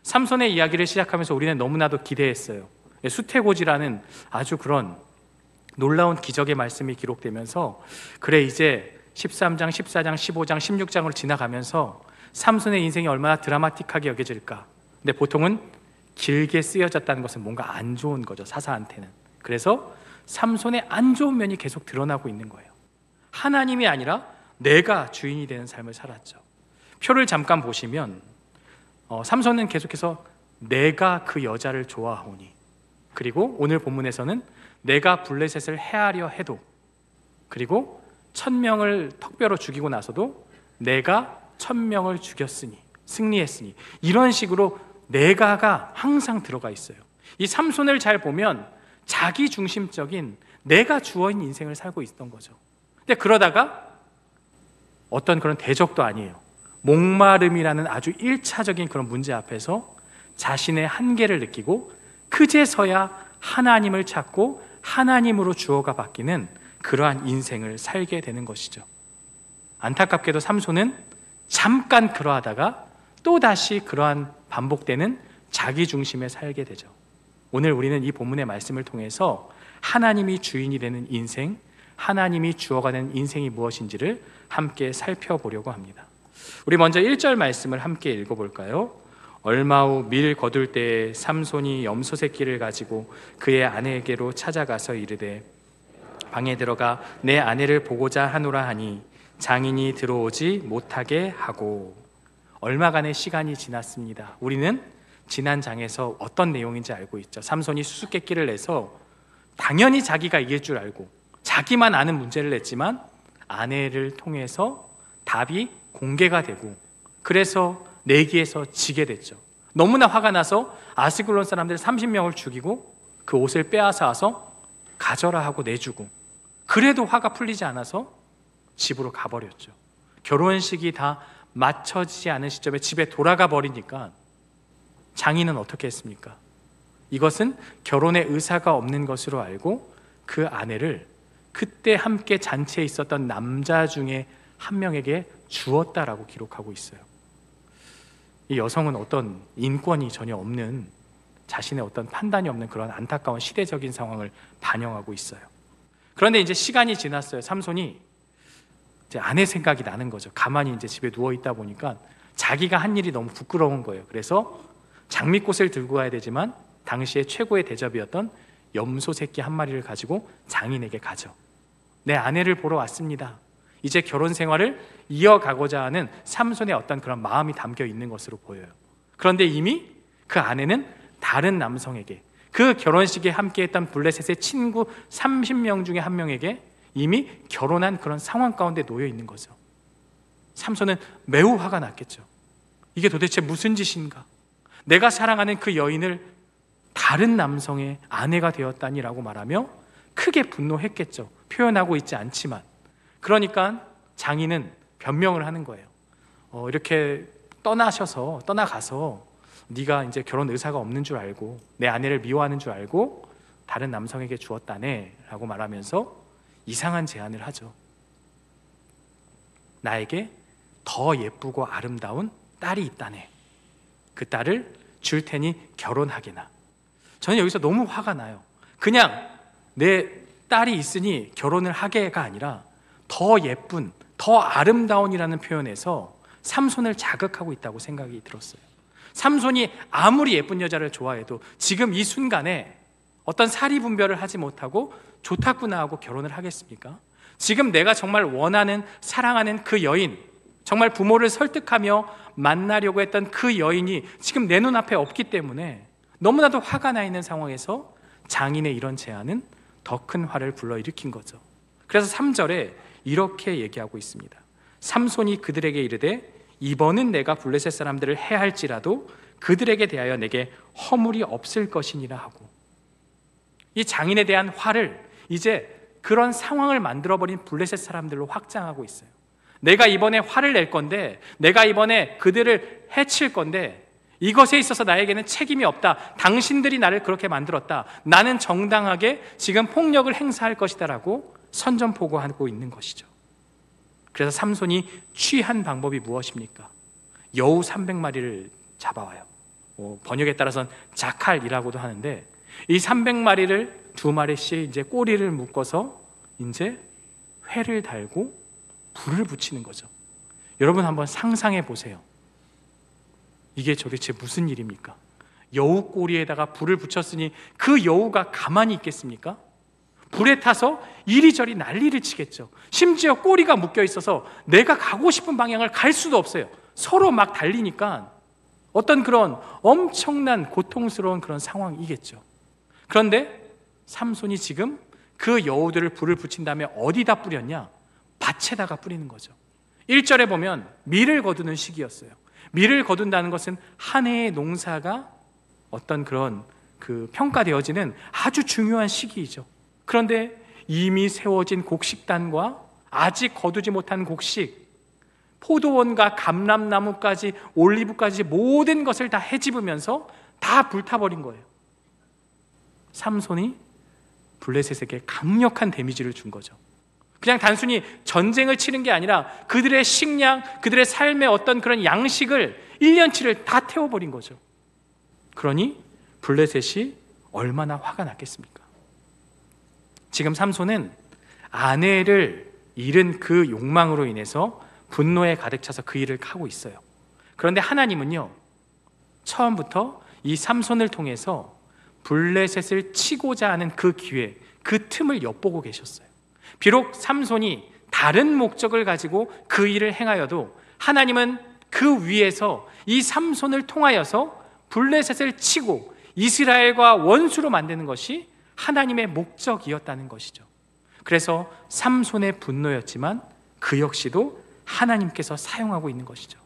삼손의 이야기를 시작하면서 우리는 너무나도 기대했어요. 수태고지라는 아주 그런 놀라운 기적의 말씀이 기록되면서 그래 이제 13장, 14장, 15장, 16장으로 지나가면서 삼손의 인생이 얼마나 드라마틱하게 여겨질까. 근데 보통은 길게 쓰여졌다는 것은 뭔가 안 좋은 거죠, 사사한테는. 그래서 삼손의 안 좋은 면이 계속 드러나고 있는 거예요. 하나님이 아니라 내가 주인이 되는 삶을 살았죠. 표를 잠깐 보시면 삼손은 계속해서 내가 그 여자를 좋아하오니, 그리고 오늘 본문에서는 내가 블레셋을 해하려 해도, 그리고 1000명을 턱뼈로 죽이고 나서도 내가 1000명을 죽였으니, 승리했으니, 이런 식으로 내가가 항상 들어가 있어요. 이 삼손을 잘 보면 자기 중심적인 내가 주어인 인생을 살고 있던 거죠. 근데 그러다가 어떤 그런 대적도 아니에요. 목마름이라는 아주 1차적인 그런 문제 앞에서 자신의 한계를 느끼고 그제서야 하나님을 찾고 하나님으로 주어가 바뀌는 그러한 인생을 살게 되는 것이죠. 안타깝게도 삼손은 잠깐 그러하다가 또다시 그러한 반복되는 자기 중심에 살게 되죠. 오늘 우리는 이 본문의 말씀을 통해서 하나님이 주인이 되는 인생, 하나님이 주어가 되는 인생이 무엇인지를 함께 살펴보려고 합니다. 우리 먼저 1절 말씀을 함께 읽어볼까요? 얼마 후 밀 거둘 때에 삼손이 염소 새끼를 가지고 그의 아내에게로 찾아가서 이르되 방에 들어가 내 아내를 보고자 하노라 하니 장인이 들어오지 못하게 하고. 얼마간의 시간이 지났습니다. 우리는 지난 장에서 어떤 내용인지 알고 있죠. 삼손이 수수께끼를 내서 당연히 자기가 이길 줄 알고 자기만 아는 문제를 냈지만 아내를 통해서 답이 공개가 되고, 그래서 내기에서 지게 됐죠. 너무나 화가 나서 아스글론 사람들 30명을 죽이고 그 옷을 빼앗아 와서 가져라 하고 내주고, 그래도 화가 풀리지 않아서 집으로 가버렸죠. 결혼식이 다 맞춰지지 않은 시점에 집에 돌아가 버리니까 장인은 어떻게 했습니까? 이것은 결혼의 의사가 없는 것으로 알고 그 아내를 그때 함께 잔치에 있었던 남자 중에 한 명에게 주었다라고 기록하고 있어요. 이 여성은 어떤 인권이 전혀 없는, 자신의 어떤 판단이 없는 그런 안타까운 시대적인 상황을 반영하고 있어요. 그런데 이제 시간이 지났어요. 삼손이 이제 아내 생각이 나는 거죠. 가만히 이제 집에 누워 있다 보니까 자기가 한 일이 너무 부끄러운 거예요. 그래서 장미꽃을 들고 가야 되지만 당시에 최고의 대접이었던 염소 새끼 한 마리를 가지고 장인에게 가죠. 내 아내를 보러 왔습니다. 이제 결혼 생활을 이어가고자 하는 삼손의 어떤 그런 마음이 담겨 있는 것으로 보여요. 그런데 이미 그 아내는 다른 남성에게, 그 결혼식에 함께했던 블레셋의 친구 30명 중에 한 명에게 이미 결혼한 그런 상황 가운데 놓여 있는 거죠. 삼손은 매우 화가 났겠죠. 이게 도대체 무슨 짓인가? 내가 사랑하는 그 여인을 다른 남성의 아내가 되었다니라고 말하며 크게 분노했겠죠. 표현하고 있지 않지만. 그러니까 장인은 변명을 하는 거예요. 이렇게 떠나가서 네가 이제 결혼 의사가 없는 줄 알고 내 아내를 미워하는 줄 알고 다른 남성에게 주었다네 라고 말하면서 이상한 제안을 하죠. 나에게 더 예쁘고 아름다운 딸이 있다네. 그 딸을 줄 테니 결혼하게나. 저는 여기서 너무 화가 나요. 그냥 내 딸이 있으니 결혼을 하게가 아니라 더 예쁜, 더 아름다운이라는 표현에서 삼손을 자극하고 있다고 생각이 들었어요. 삼손이 아무리 예쁜 여자를 좋아해도 지금 이 순간에 어떤 사리 분별을 하지 못하고 좋다구나 하고 결혼을 하겠습니까? 지금 내가 정말 원하는, 사랑하는 그 여인, 정말 부모를 설득하며 만나려고 했던 그 여인이 지금 내 눈앞에 없기 때문에 너무나도 화가 나 있는 상황에서 장인의 이런 제안은 더 큰 화를 불러일으킨 거죠. 그래서 3절에 이렇게 얘기하고 있습니다. 삼손이 그들에게 이르되 이번은 내가 블레셋 사람들을 해할지라도 그들에게 대하여 내게 허물이 없을 것이니라 하고, 이 장인에 대한 화를 이제 그런 상황을 만들어버린 블레셋 사람들로 확장하고 있어요. 내가 이번에 화를 낼 건데, 내가 이번에 그들을 해칠 건데 이것에 있어서 나에게는 책임이 없다. 당신들이 나를 그렇게 만들었다. 나는 정당하게 지금 폭력을 행사할 것이다 라고 선전포고하고 있는 것이죠. 그래서 삼손이 취한 방법이 무엇입니까? 여우 300마리를 잡아와요. 번역에 따라서는 자칼이라고도 하는데, 이 300마리를 2마리씩 이제 꼬리를 묶어서 이제 회를 달고 불을 붙이는 거죠. 여러분 한번 상상해 보세요. 이게 도대체 무슨 일입니까? 여우 꼬리에다가 불을 붙였으니 그 여우가 가만히 있겠습니까? 불에 타서 이리저리 난리를 치겠죠. 심지어 꼬리가 묶여 있어서 내가 가고 싶은 방향을 갈 수도 없어요. 서로 막 달리니까 어떤 그런 엄청난 고통스러운 그런 상황이겠죠. 그런데 삼손이 지금 그 여우들을 불을 붙인 다음에 어디다 뿌렸냐? 밭에다가 뿌리는 거죠. 1절에 보면 밀을 거두는 시기였어요. 밀을 거둔다는 것은 한 해의 농사가 어떤 그런 평가되어지는 아주 중요한 시기이죠. 그런데 이미 세워진 곡식단과 아직 거두지 못한 곡식, 포도원과 감람나무까지 올리브까지 모든 것을 다 헤집으면서 다 불타버린 거예요. 삼손이 블레셋에게 강력한 데미지를 준 거죠. 그냥 단순히 전쟁을 치는 게 아니라 그들의 식량, 그들의 삶의 어떤 그런 양식을 1년치를 다 태워버린 거죠. 그러니 블레셋이 얼마나 화가 났겠습니까? 지금 삼손은 아내를 잃은 그 욕망으로 인해서 분노에 가득 차서 그 일을 하고 있어요. 그런데 하나님은요, 처음부터 이 삼손을 통해서 블레셋을 치고자 하는 그 기회, 그 틈을 엿보고 계셨어요. 비록 삼손이 다른 목적을 가지고 그 일을 행하여도 하나님은 그 위에서 이 삼손을 통하여서 블레셋을 치고 이스라엘과 원수로 만드는 것이 하나님의 목적이었다는 것이죠. 그래서 삼손의 분노였지만 그 역시도 하나님께서 사용하고 있는 것이죠.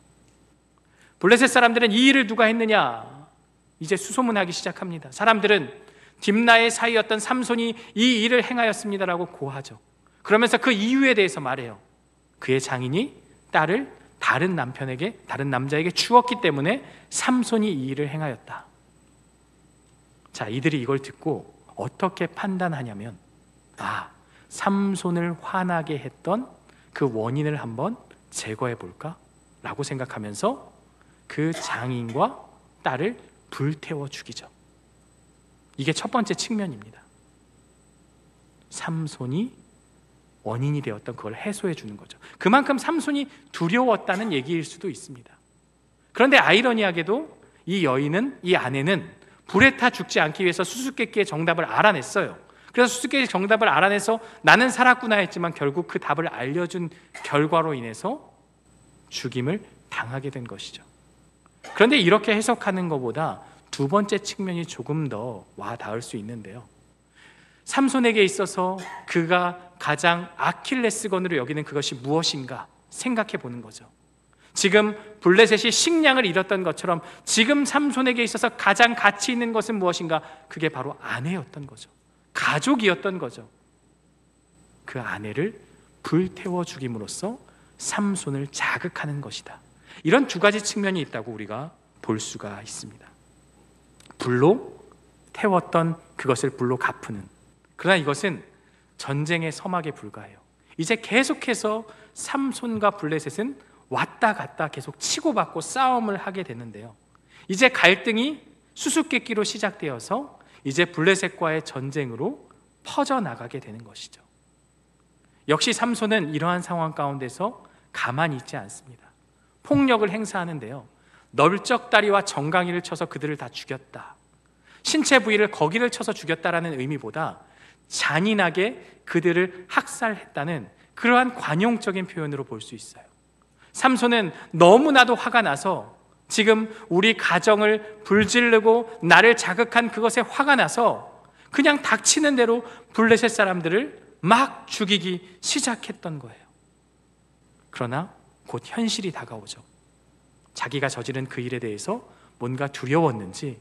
블레셋 사람들은 이 일을 누가 했느냐? 이제 수소문하기 시작합니다. 사람들은 딥나의 사이였던 삼손이 이 일을 행하였습니다라고 고하죠. 그러면서 그 이유에 대해서 말해요. 그의 장인이 딸을 다른 남자에게 주었기 때문에 삼손이 이 일을 행하였다. 자, 이들이 이걸 듣고 어떻게 판단하냐면, 삼손을 화나게 했던 그 원인을 한번 제거해 볼까? 라고 생각하면서 그 장인과 딸을 불태워 죽이죠. 이게 첫 번째 측면입니다. 삼손이 원인이 되었던 그걸 해소해 주는 거죠. 그만큼 삼손이 두려웠다는 얘기일 수도 있습니다. 그런데 아이러니하게도 이 아내는 불에 타 죽지 않기 위해서 수수께끼의 정답을 알아냈어요. 그래서 수수께끼의 정답을 알아내서 나는 살았구나 했지만 결국 그 답을 알려준 결과로 인해서 죽임을 당하게 된 것이죠. 그런데 이렇게 해석하는 것보다 두 번째 측면이 조금 더 와 닿을 수 있는데요. 삼손에게 있어서 그가 가장 아킬레스건으로 여기는 그것이 무엇인가 생각해 보는 거죠. 지금 블레셋이 식량을 잃었던 것처럼 지금 삼손에게 있어서 가장 가치 있는 것은 무엇인가? 그게 바로 아내였던 거죠. 가족이었던 거죠. 그 아내를 불태워 죽임으로써 삼손을 자극하는 것이다. 이런 두 가지 측면이 있다고 우리가 볼 수가 있습니다. 불로 태웠던 그것을 불로 갚는, 그러나 이것은 전쟁의 서막에 불과해요. 이제 계속해서 삼손과 블레셋은 왔다 갔다 계속 치고받고 싸움을 하게 되는데요, 이제 갈등이 수수께끼로 시작되어서 이제 블레셋과의 전쟁으로 퍼져나가게 되는 것이죠. 역시 삼손은 이러한 상황 가운데서 가만히 있지 않습니다. 폭력을 행사하는데요, 널쩍다리와 정강이를 쳐서 그들을 다 죽였다, 신체 부위를 거기를 쳐서 죽였다라는 의미보다 잔인하게 그들을 학살했다는 그러한 관용적인 표현으로 볼 수 있어요. 삼손은 너무나도 화가 나서 지금 우리 가정을 불지르고 나를 자극한 그것에 화가 나서 그냥 닥치는 대로 블레셋 사람들을 막 죽이기 시작했던 거예요. 그러나 곧 현실이 다가오죠. 자기가 저지른 그 일에 대해서 뭔가 두려웠는지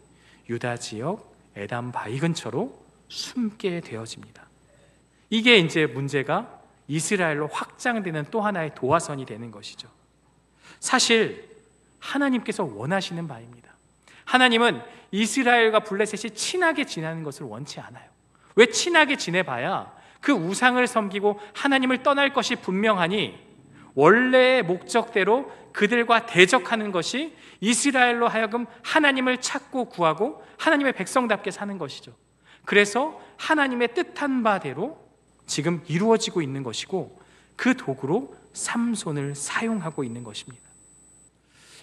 유다 지역 에담 바위 근처로 숨게 되어집니다. 이게 이제 문제가 이스라엘로 확장되는 또 하나의 도화선이 되는 것이죠. 사실 하나님께서 원하시는 바입니다. 하나님은 이스라엘과 블레셋이 친하게 지내는 것을 원치 않아요. 왜 친하게 지내봐야 그 우상을 섬기고 하나님을 떠날 것이 분명하니 원래의 목적대로 그들과 대적하는 것이 이스라엘로 하여금 하나님을 찾고 구하고 하나님의 백성답게 사는 것이죠. 그래서 하나님의 뜻한 바대로 지금 이루어지고 있는 것이고 그 도구로 삼손을 사용하고 있는 것입니다.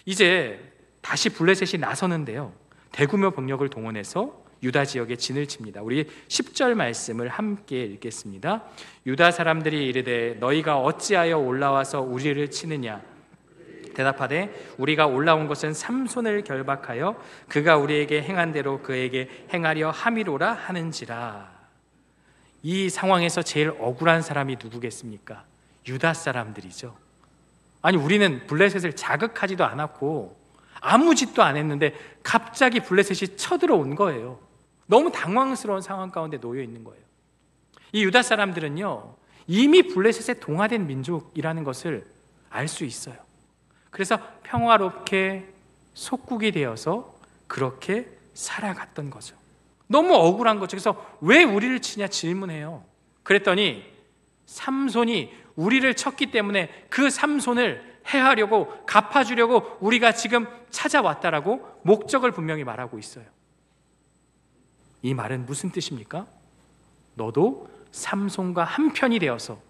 이제 다시 블레셋이 나서는데요, 대규모 병력을 동원해서 유다 지역에 진을 칩니다. 우리 10절 말씀을 함께 읽겠습니다. 유다 사람들이 이르되 너희가 어찌하여 올라와서 우리를 치느냐? 대답하되 우리가 올라온 것은 삼손을 결박하여 그가 우리에게 행한 대로 그에게 행하려 함이로라 하는지라. 이 상황에서 제일 억울한 사람이 누구겠습니까? 유다 사람들이죠. 아니, 우리는 블레셋을 자극하지도 않았고 아무 짓도 안 했는데 갑자기 블레셋이 쳐들어온 거예요. 너무 당황스러운 상황 가운데 놓여 있는 거예요. 이 유다 사람들은요, 이미 블레셋에 동화된 민족이라는 것을 알 수 있어요. 그래서 평화롭게 속국이 되어서 그렇게 살아갔던 거죠. 너무 억울한 거죠. 그래서 왜 우리를 치냐 질문해요. 그랬더니 삼손이 우리를 쳤기 때문에 그 삼손을 해하려고, 갚아주려고 우리가 지금 찾아왔다라고 목적을 분명히 말하고 있어요. 이 말은 무슨 뜻입니까? 너도 삼손과 한편이 되어서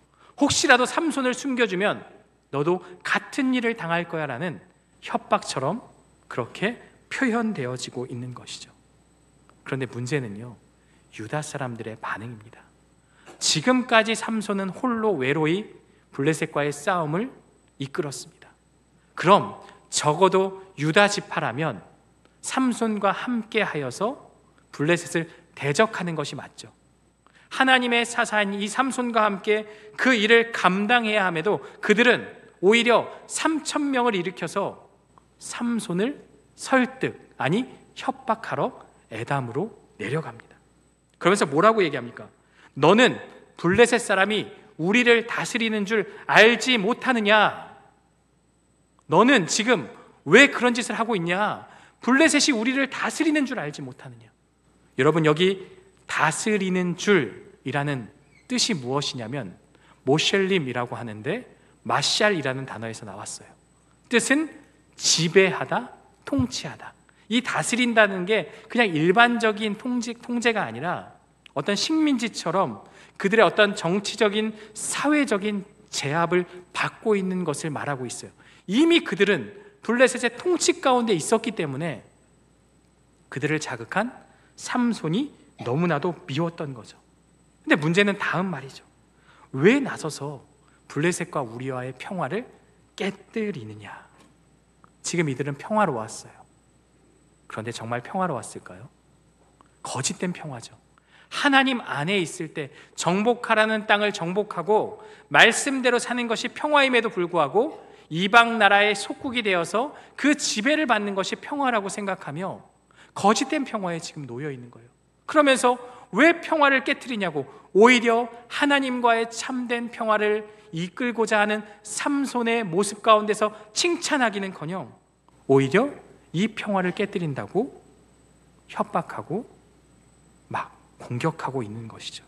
혹시라도 삼손을 숨겨주면 너도 같은 일을 당할 거야 라는 협박처럼 그렇게 표현되어지고 있는 것이죠. 그런데 문제는요, 유다 사람들의 반응입니다. 지금까지 삼손은 홀로 외로이 블레셋과의 싸움을 이끌었습니다. 그럼 적어도 유다 지파라면 삼손과 함께 하여서 블레셋을 대적하는 것이 맞죠. 하나님의 사사인 이 삼손과 함께 그 일을 감당해야 함에도 그들은 오히려 3,000명을 일으켜서 삼손을 설득, 아니 협박하러 에담으로 내려갑니다. 그러면서 뭐라고 얘기합니까? 너는 블레셋 사람이 우리를 다스리는 줄 알지 못하느냐? 너는 지금 왜 그런 짓을 하고 있냐? 블레셋이 우리를 다스리는 줄 알지 못하느냐? 여러분, 여기 다스리는 줄이라는 뜻이 무엇이냐면 모셸림이라고 하는데 마샬이라는 단어에서 나왔어요. 뜻은 지배하다, 통치하다. 이 다스린다는 게 그냥 일반적인 통제가 아니라 어떤 식민지처럼 그들의 어떤 정치적인, 사회적인 제압을 받고 있는 것을 말하고 있어요. 이미 그들은 블레셋의 통치 가운데 있었기 때문에 그들을 자극한 삼손이 너무나도 미웠던 거죠. 근데 문제는 다음 말이죠. 왜 나서서 블레셋과 우리와의 평화를 깨뜨리느냐? 지금 이들은 평화로웠어요. 그런데 정말 평화로웠을까요? 거짓된 평화죠. 하나님 안에 있을 때 정복하라는 땅을 정복하고 말씀대로 사는 것이 평화임에도 불구하고 이방 나라의 속국이 되어서 그 지배를 받는 것이 평화라고 생각하며 거짓된 평화에 지금 놓여 있는 거예요. 그러면서 왜 평화를 깨트리냐고, 오히려 하나님과의 참된 평화를 이끌고자 하는 삼손의 모습 가운데서 칭찬하기는커녕 오히려 이 평화를 깨트린다고 협박하고 막 공격하고 있는 것이죠.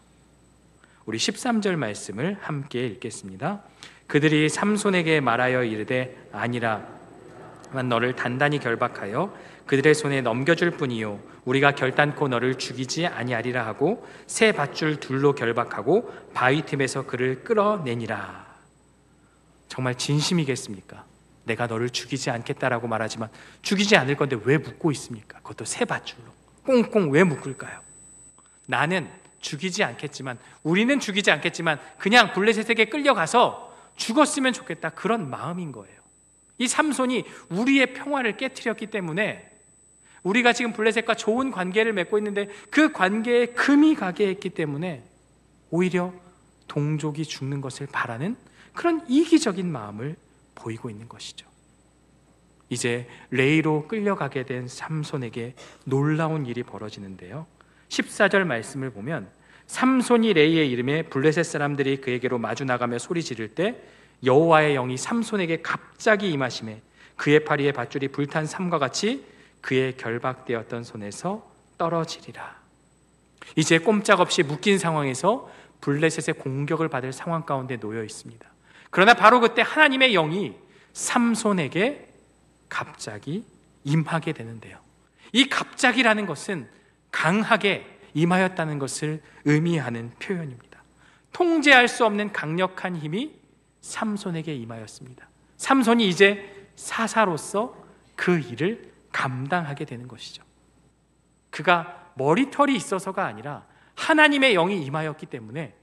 우리 13절 말씀을 함께 읽겠습니다. 그들이 삼손에게 말하여 이르되 아니라 너를 단단히 결박하여 그들의 손에 넘겨줄 뿐이요 우리가 결단코 너를 죽이지 아니하리라 하고 새 밧줄 둘로 결박하고 바위 틈에서 그를 끌어내니라. 정말 진심이겠습니까? 내가 너를 죽이지 않겠다라고 말하지만 죽이지 않을 건데 왜 묶고 있습니까? 그것도 새 밧줄로 꽁꽁 왜 묶을까요? 나는 죽이지 않겠지만, 우리는 죽이지 않겠지만 그냥 블레셋에게 끌려가서 죽었으면 좋겠다, 그런 마음인 거예요. 이 삼손이 우리의 평화를 깨트렸기 때문에 우리가 지금 블레셋과 좋은 관계를 맺고 있는데 그 관계에 금이 가게 했기 때문에 오히려 동족이 죽는 것을 바라는 그런 이기적인 마음을 보이고 있는 것이죠. 이제 레이로 끌려가게 된 삼손에게 놀라운 일이 벌어지는데요, 14절 말씀을 보면 삼손이 레이에 이름에 블레셋 사람들이 그에게로 마주 나가며 소리 지를 때 여호와의 영이 삼손에게 갑자기 임하시매 그의 파리의 밧줄이 불탄 삼과 같이 그의 결박되었던 손에서 떨어지리라. 이제 꼼짝없이 묶인 상황에서 블레셋의 공격을 받을 상황 가운데 놓여 있습니다. 그러나 바로 그때 하나님의 영이 삼손에게 갑자기 임하게 되는데요. 이 갑자기라는 것은 강하게 임하였다는 것을 의미하는 표현입니다. 통제할 수 없는 강력한 힘이 삼손에게 임하였습니다. 삼손이 이제 사사로서 그 일을 감당하게 되는 것이죠. 그가 머리털이 있어서가 아니라 하나님의 영이 임하였기 때문에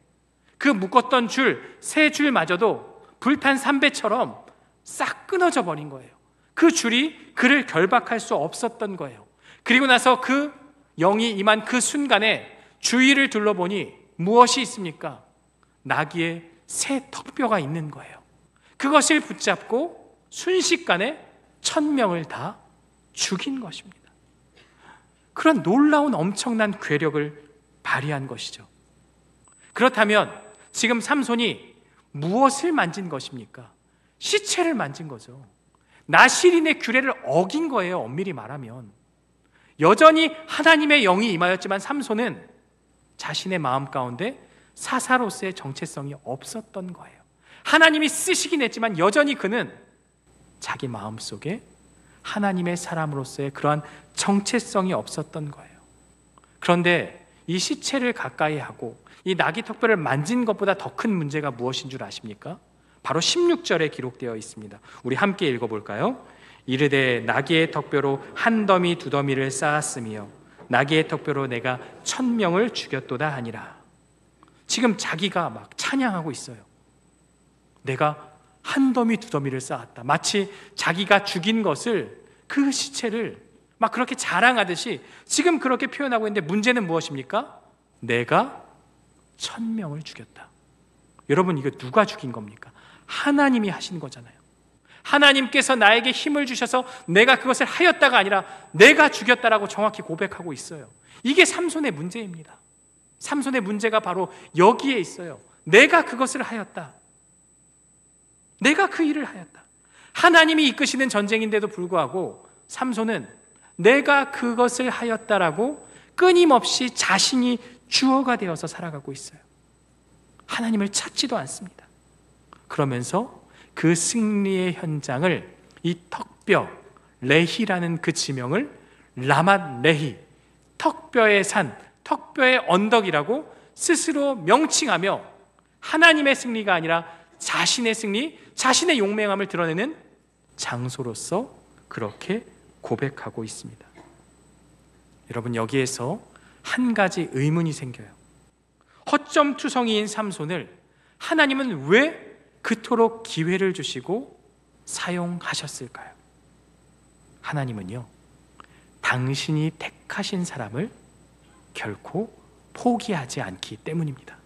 그 묶었던 줄, 세 줄마저도 불탄 삼배처럼 싹 끊어져 버린 거예요. 그 줄이 그를 결박할 수 없었던 거예요. 그리고 나서 그 영이 임한 그 순간에 주위를 둘러보니 무엇이 있습니까? 나귀의 새 턱뼈가 있는 거예요. 그것을 붙잡고 순식간에 1000명을 다 죽인 것입니다. 그런 놀라운 엄청난 괴력을 발휘한 것이죠. 그렇다면 지금 삼손이 무엇을 만진 것입니까? 시체를 만진 거죠. 나실인의 규례를 어긴 거예요. 엄밀히 말하면 여전히 하나님의 영이 임하였지만 삼손은 자신의 마음 가운데 사사로서의 정체성이 없었던 거예요. 하나님이 쓰시긴 했지만 여전히 그는 자기 마음속에 하나님의 사람으로서의 그러한 정체성이 없었던 거예요. 그런데 이 시체를 가까이 하고 이 나귀 턱뼈를 만진 것보다 더 큰 문제가 무엇인 줄 아십니까? 바로 16절에 기록되어 있습니다. 우리 함께 읽어볼까요? 이르되 나귀의 턱뼈로 한 더미 두 더미를 쌓았으며 나귀의 턱뼈로 내가 1000명을 죽였도다 하니라. 지금 자기가 막 찬양하고 있어요. 내가 한 더미 두 더미를 쌓았다. 마치 자기가 죽인 것을, 그 시체를 막 그렇게 자랑하듯이 지금 그렇게 표현하고 있는데 문제는 무엇입니까? 내가 1000명을 죽였다. 여러분, 이거 누가 죽인 겁니까? 하나님이 하신 거잖아요. 하나님께서 나에게 힘을 주셔서 내가 그것을 하였다가 아니라 내가 죽였다라고 정확히 고백하고 있어요. 이게 삼손의 문제입니다. 삼손의 문제가 바로 여기에 있어요. 내가 그것을 하였다. 내가 그 일을 하였다. 하나님이 이끄시는 전쟁인데도 불구하고 삼손은 내가 그것을 하였다라고 끊임없이 자신이 주어가 되어서 살아가고 있어요. 하나님을 찾지도 않습니다. 그러면서 그 승리의 현장을, 이 턱뼈, 레히라는 그 지명을 라맛 레히, 턱뼈의 산, 턱뼈의 언덕이라고 스스로 명칭하며 하나님의 승리가 아니라 자신의 승리, 자신의 용맹함을 드러내는 장소로서 그렇게 고백하고 있습니다. 여러분, 여기에서 한 가지 의문이 생겨요. 허점투성이인 삼손을 하나님은 왜 그토록 기회를 주시고 사용하셨을까요? 하나님은요, 당신이 택하신 사람을 결코 포기하지 않기 때문입니다.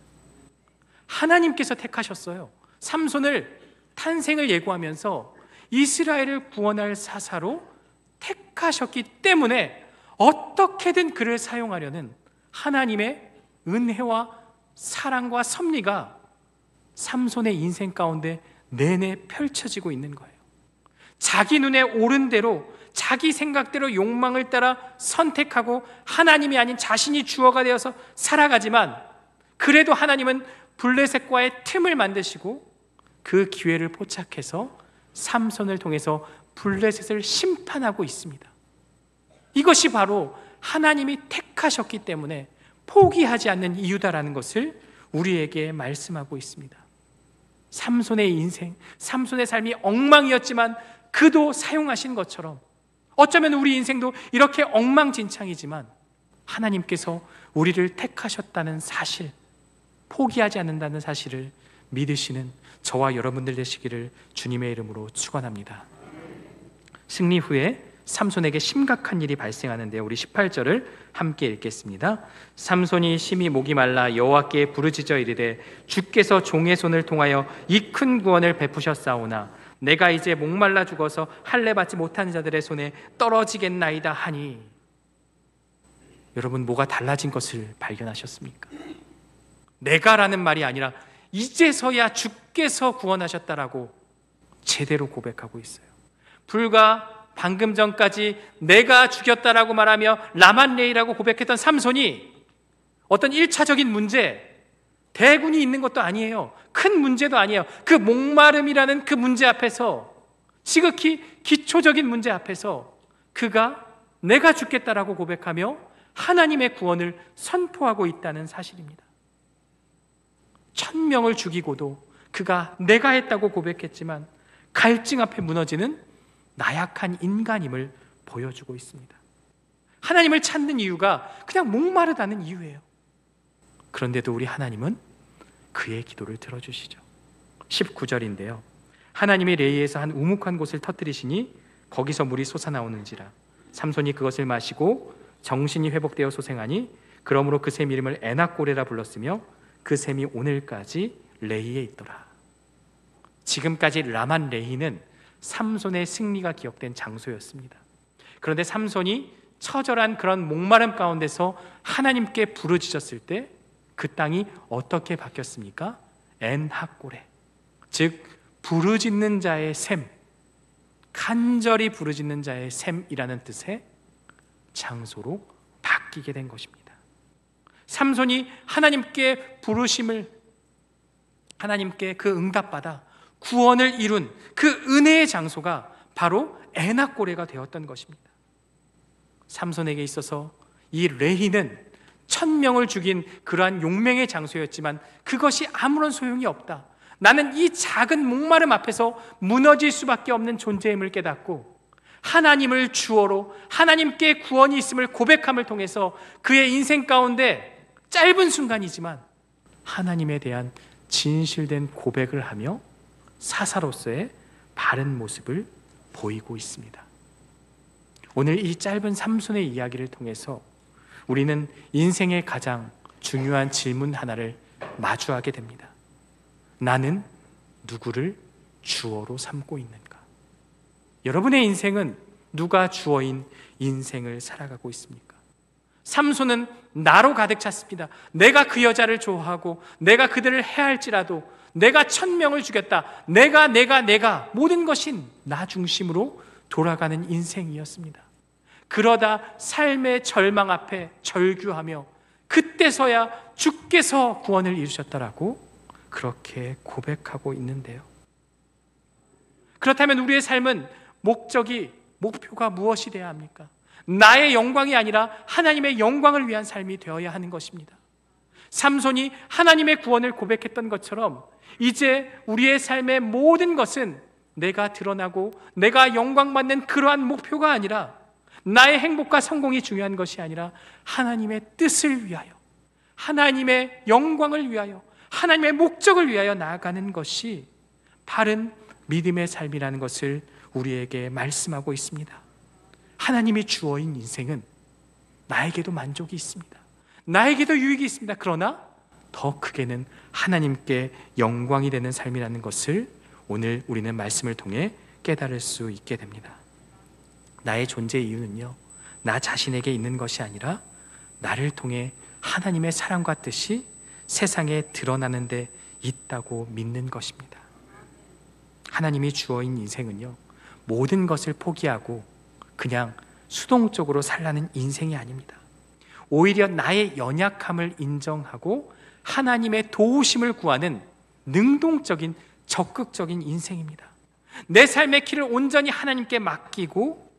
하나님께서 택하셨어요. 삼손을 탄생을 예고하면서 이스라엘을 구원할 사사로 택하셨기 때문에 어떻게든 그를 사용하려는 하나님의 은혜와 사랑과 섭리가 삼손의 인생 가운데 내내 펼쳐지고 있는 거예요. 자기 눈에 옳은 대로, 자기 생각대로 욕망을 따라 선택하고 하나님이 아닌 자신이 주어가 되어서 살아가지만, 그래도 하나님은 블레셋과의 틈을 만드시고 그 기회를 포착해서 삼손을 통해서 블레셋을 심판하고 있습니다. 이것이 바로 하나님이 택하셨기 때문에 포기하지 않는 이유다라는 것을 우리에게 말씀하고 있습니다. 삼손의 인생, 삼손의 삶이 엉망이었지만 그도 사용하신 것처럼 어쩌면 우리 인생도 이렇게 엉망진창이지만 하나님께서 우리를 택하셨다는 사실, 포기하지 않는다는 사실을 믿으시는 저와 여러분들 되시기를 주님의 이름으로 축원합니다. 승리 후에 삼손에게 심각한 일이 발생하는데 우리 18절을 함께 읽겠습니다. 삼손이 심히 목이 말라 여호와께 부르짖어 이르되 주께서 종의 손을 통하여 이 큰 구원을 베푸셨사오나 내가 이제 목말라 죽어서 할례 받지 못한 자들의 손에 떨어지겠나이다 하니. 여러분, 뭐가 달라진 것을 발견하셨습니까? 내가라는 말이 아니라 이제서야 주께서 구원하셨다라고 제대로 고백하고 있어요. 불과 방금 전까지 내가 죽였다라고 말하며 라만레이라고 고백했던 삼손이 어떤 1차적인 문제, 대군이 있는 것도 아니에요. 큰 문제도 아니에요. 그 목마름이라는 그 문제 앞에서, 지극히 기초적인 문제 앞에서 그가 내가 죽겠다라고 고백하며 하나님의 구원을 선포하고 있다는 사실입니다. 1000명을 죽이고도 그가 내가 했다고 고백했지만 갈증 앞에 무너지는 나약한 인간임을 보여주고 있습니다. 하나님을 찾는 이유가 그냥 목마르다는 이유예요. 그런데도 우리 하나님은 그의 기도를 들어주시죠. 19절인데요. 하나님이 레이에서 한 우묵한 곳을 터뜨리시니 거기서 물이 솟아나오는지라. 삼손이 그것을 마시고 정신이 회복되어 소생하니 그러므로 그 샘 이름을 에낙고레라 불렀으며 그 샘이 오늘까지 레이에 있더라. 지금까지 라만 레이는 삼손의 승리가 기억된 장소였습니다. 그런데 삼손이 처절한 그런 목마름 가운데서 하나님께 부르짖었을 때 그 땅이 어떻게 바뀌었습니까? 엔학고레, 즉 부르짖는 자의 샘, 간절히 부르짖는 자의 샘이라는 뜻의 장소로 바뀌게 된 것입니다. 삼손이 하나님께 부르심을, 하나님께 그 응답받아 구원을 이룬 그 은혜의 장소가 바로 에낙고레가 되었던 것입니다. 삼손에게 있어서 이 레히는 1000명을 죽인 그러한 용맹의 장소였지만 그것이 아무런 소용이 없다. 나는 이 작은 목마름 앞에서 무너질 수밖에 없는 존재임을 깨닫고 하나님을 주어로 하나님께 구원이 있음을 고백함을 통해서 그의 인생 가운데 짧은 순간이지만 하나님에 대한 진실된 고백을 하며 사사로서의 바른 모습을 보이고 있습니다. 오늘 이 짧은 삼손의 이야기를 통해서 우리는 인생의 가장 중요한 질문 하나를 마주하게 됩니다. 나는 누구를 주어로 삼고 있는가? 여러분의 인생은 누가 주어인 인생을 살아가고 있습니까? 삼손은 나로 가득 찼습니다. 내가 그 여자를 좋아하고 내가 그들을 해할지라도 내가 1000명을 죽였다. 내가 모든 것이 나 중심으로 돌아가는 인생이었습니다. 그러다 삶의 절망 앞에 절규하며 그때서야 주께서 구원을 이루셨다라고 그렇게 고백하고 있는데요. 그렇다면 우리의 삶은 목표가 무엇이 되어야 합니까? 나의 영광이 아니라 하나님의 영광을 위한 삶이 되어야 하는 것입니다. 삼손이 하나님의 구원을 고백했던 것처럼 이제 우리의 삶의 모든 것은 내가 드러나고 내가 영광받는 그러한 목표가 아니라 나의 행복과 성공이 중요한 것이 아니라 하나님의 뜻을 위하여, 하나님의 영광을 위하여, 하나님의 목적을 위하여 나아가는 것이 바른 믿음의 삶이라는 것을 우리에게 말씀하고 있습니다. 하나님이 주어인 인생은 나에게도 만족이 있습니다. 나에게도 유익이 있습니다. 그러나 더 크게는 하나님께 영광이 되는 삶이라는 것을 오늘 우리는 말씀을 통해 깨달을 수 있게 됩니다. 나의 존재 이유는요, 나 자신에게 있는 것이 아니라 나를 통해 하나님의 사랑과 뜻이 세상에 드러나는 데 있다고 믿는 것입니다. 하나님이 주어인 인생은요, 모든 것을 포기하고 그냥 수동적으로 살라는 인생이 아닙니다. 오히려 나의 연약함을 인정하고 하나님의 도우심을 구하는 능동적인 적극적인 인생입니다. 내 삶의 길을 온전히 하나님께 맡기고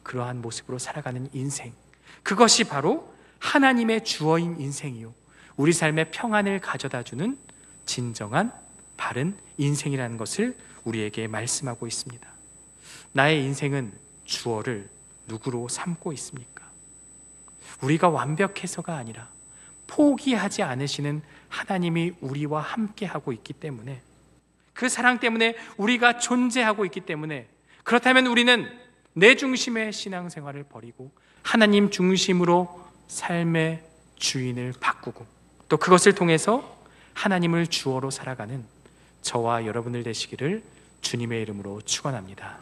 그러한 모습으로 살아가는 인생, 그것이 바로 하나님의 주어인 인생이요, 우리 삶의 평안을 가져다주는 진정한 바른 인생이라는 것을 우리에게 말씀하고 있습니다. 나의 인생은 주어를 누구로 삼고 있습니까? 우리가 완벽해서가 아니라 포기하지 않으시는 하나님이 우리와 함께하고 있기 때문에, 그 사랑 때문에 우리가 존재하고 있기 때문에, 그렇다면 우리는 내 중심의 신앙생활을 버리고 하나님 중심으로 삶의 주인을 바꾸고 또 그것을 통해서 하나님을 주어로 살아가는 저와 여러분들 되시기를 주님의 이름으로 축원합니다.